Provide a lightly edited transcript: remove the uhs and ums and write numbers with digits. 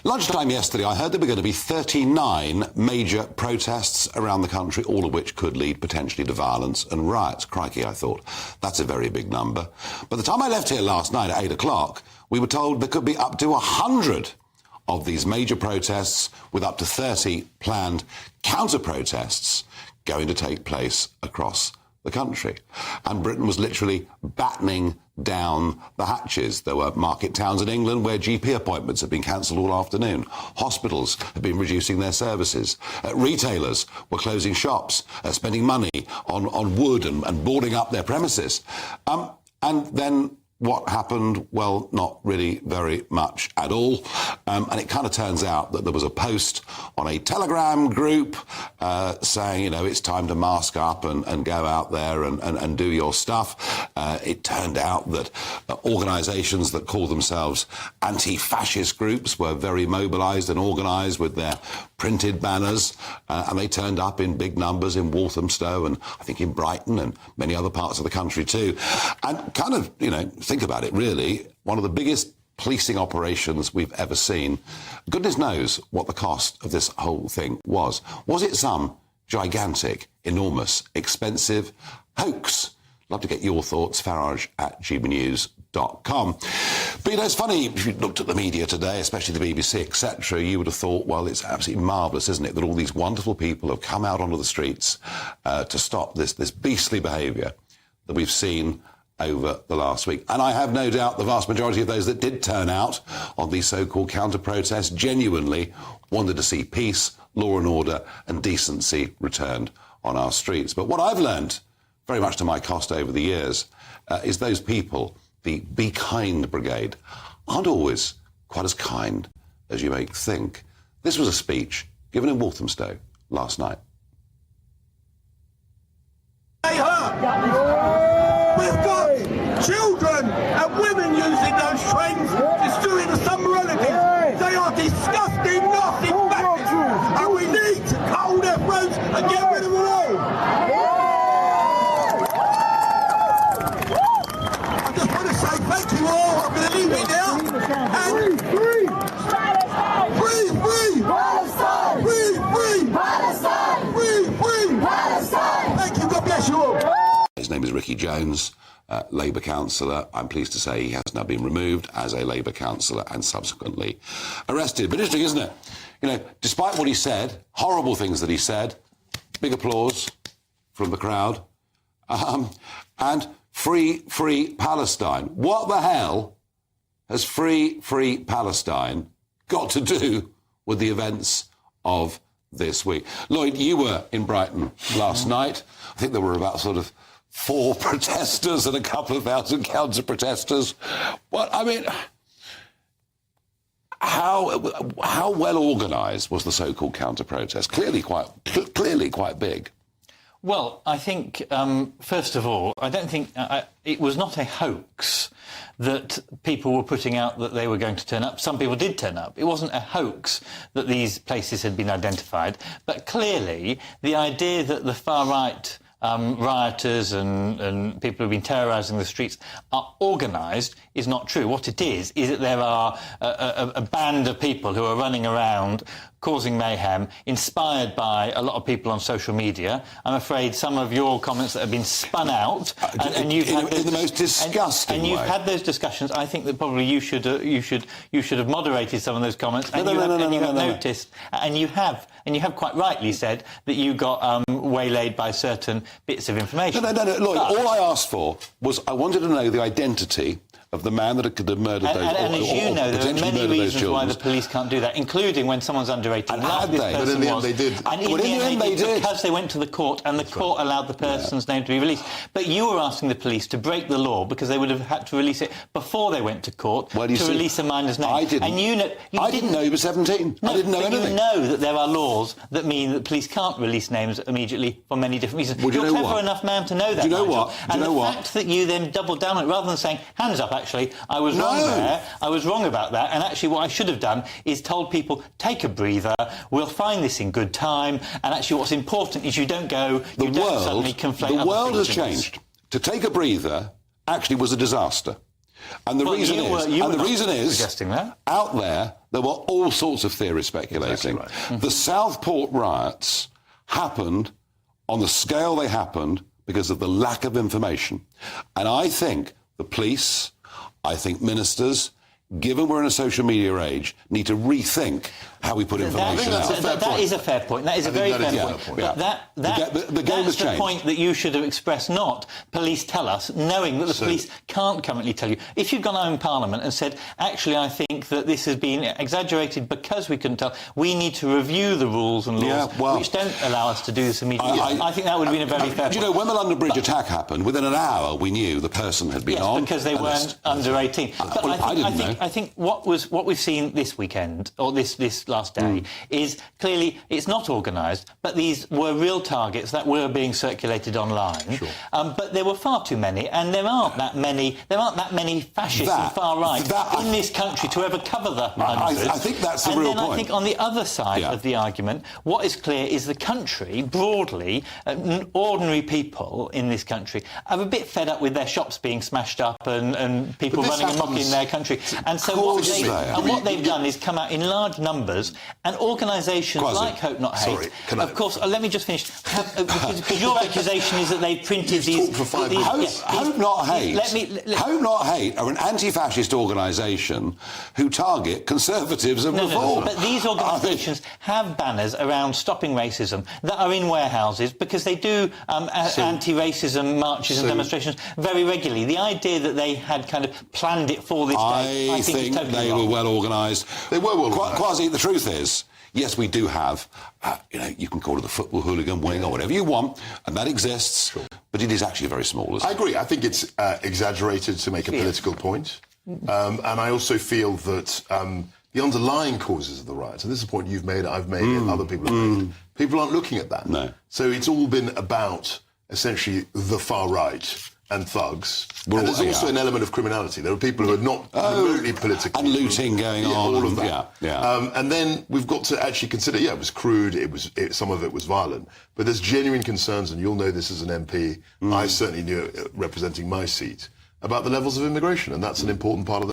Lunchtime yesterday, I heard there were going to be 39 major protests around the country, all of which could lead potentially to violence and riots. Crikey, I thought. That's a very big number. By the time I left here last night at 8 o'clock, we were told there could be up to 100 of these major protests, with up to 30 planned counter-protests going to take place across the country. And Britain was literally battening down the hatches. There were market towns in England where GP appointments had been cancelled all afternoon. Hospitals had been reducing their services. Retailers were closing shops, spending money on wood and boarding up their premises. And then what happened? Well, not really very much at all. And it kind of turns out that there was a post on a Telegram group saying, you know, it's time to mask up and go out there and do your stuff. It turned out that organisations that call themselves anti-fascist groups were very mobilised and organised with their printed banners, and they turned up in big numbers in Walthamstow and I think in Brighton and many other parts of the country too. And kind of, you know, think about it, really, one of the biggest policing operations we've ever seen. Goodness knows what the cost of this whole thing was. Was it some gigantic, enormous, expensive hoax? Love to get your thoughts. Farage@gbnews.com. But, you know, it's funny, if you looked at the media today, especially the BBC, etc., you would have thought, well, it's absolutely marvellous, isn't it, that all these wonderful people have come out onto the streets to stop this beastly behaviour that we've seen over the last week. And I have no doubt the vast majority of those that did turn out on these so-called counter-protests genuinely wanted to see peace, law and order and decency returned on our streets. But what I've learned, very much to my cost over the years, is those people, the Be Kind Brigade, aren't always quite as kind as you may think. This was a speech given in Walthamstow last night. They hurt. We've got children and women using those trains, destroying some relatives. They are disgusting, nasty bastards, and we need to hold their throats and get rid of them all. I just want to say thank you all. I'm going to leave it now. And free Palestine! Free Palestine! Free Palestine! Free Palestine! Thank you. God bless you all. His name is Ricky Jones, Labour councillor. I'm pleased to say he has now been removed as a Labour councillor and subsequently arrested. But interesting, isn't it? You know, despite what he said, horrible things that he said, big applause from the crowd, and free Palestine. What the hell has free Palestine got to do with the events of this week? Lloyd, you were in Brighton last night. I think there were about sort of 4 protesters and a couple of thousand counter-protesters. What, I mean, how well organised was the so-called counter-protest? Clearly quite big. Well, I think, first of all, I don't think it was not a hoax that people were putting out that they were going to turn up. Some people did turn up. It wasn't a hoax that these places had been identified. But clearly, the idea that the far-right rioters and people who've been terrorising the streets are organised is not true. What it is that there are a band of people who are running around causing mayhem, inspired by a lot of people on social media. I'm afraid some of your comments that have been spun out, and you've had in the most disgusting way. And you've way. had those discussions. I think that probably you should have moderated some of those comments. And you have noticed, and you have quite rightly said that you got waylaid by certain bits of information. No. Look, all I asked for was I wanted to know the identity of the man that had murdered those children. And as you know, there are many reasons why the police can't do that, including when someone's under 18. And had they? But in the end they did. And in the end they did, because they went to the court, and the court allowed the person's name to be released. But you were asking the police to break the law because they would have had to release it before they went to court to release a minor's name. I didn't. And I didn't know he was 17. No, I didn't know anything. You know that there are laws that mean that police can't release names immediately for many different reasons. Well, You're a clever enough man to know that. Do you know Nigel. what? And the fact that you then doubled down on it, rather than saying, hands up, actually, I was wrong there, I was wrong about that, and actually what I should have done is told people, take a breather, we'll find this in good time, and actually what's important is you don't suddenly conflate. The world has changed. To take a breather actually was a disaster. And the Well, reason is, suggesting that. out there were all sorts of theories speculating. Exactly right. The Southport riots happened on the scale they happened because of the lack of information. And I think the police, I think ministers, given we're in a social media age, need to rethink how we put information out. That is a fair point. That is a very fair point. Yeah. But The game has that's the changed. point that you should have expressed, not police tell us, knowing that the police can't currently tell you. If you'd gone out in Parliament and said, actually, I think that this has been exaggerated because we couldn't tell, we need to review the rules and laws which don't allow us to do this immediately. I think that would have been a very fair point. You know, when the London Bridge attack happened, within an hour we knew the person had been on. Yes, because they weren't under 18. But I think what we've seen this weekend, or this last day, is clearly it's not organised, but these were real targets that were being circulated online. Sure. But there were far too many, and there aren't that many fascists and far right in this country to ever cover the hundreds. I think that's the real point. I think on the other side of the argument, what is clear is the country, broadly, ordinary people in this country, are a bit fed up with their shops being smashed up and people running amok in their country. And so what they've done is come out in large numbers, and organisations like Hope Not Hate, of course, let me just finish, because your accusation is that they've printed these... Hope Not Hate. Hope Not Hate are an anti-fascist organisation who target conservatives and reform. But these organisations have banners around stopping racism that are in warehouses because they do anti-racism marches and demonstrations very regularly. The idea that they had kind of planned it for this day, I think is totally they wrong. were well organised. They were well organised. Kwasi, the truth is, yes, we do have, you can call it the football hooligan wing or whatever you want, and that exists, but it is actually very small. I agree. I think it's exaggerated to make a political point. And I also feel that the underlying causes of the riots, and this is a point you've made, I've made, and other people have made, people aren't looking at that. No. So it's all been about, essentially, the far right and thugs. And there's also an element of criminality. There are people who are not remotely political. And looting going on. All of that. Yeah. And then we've got to actually consider, it was crude, some of it was violent, but there's genuine concerns, and you'll know this as an MP, I certainly knew it representing my seat, about the levels of immigration, and that's an important part of the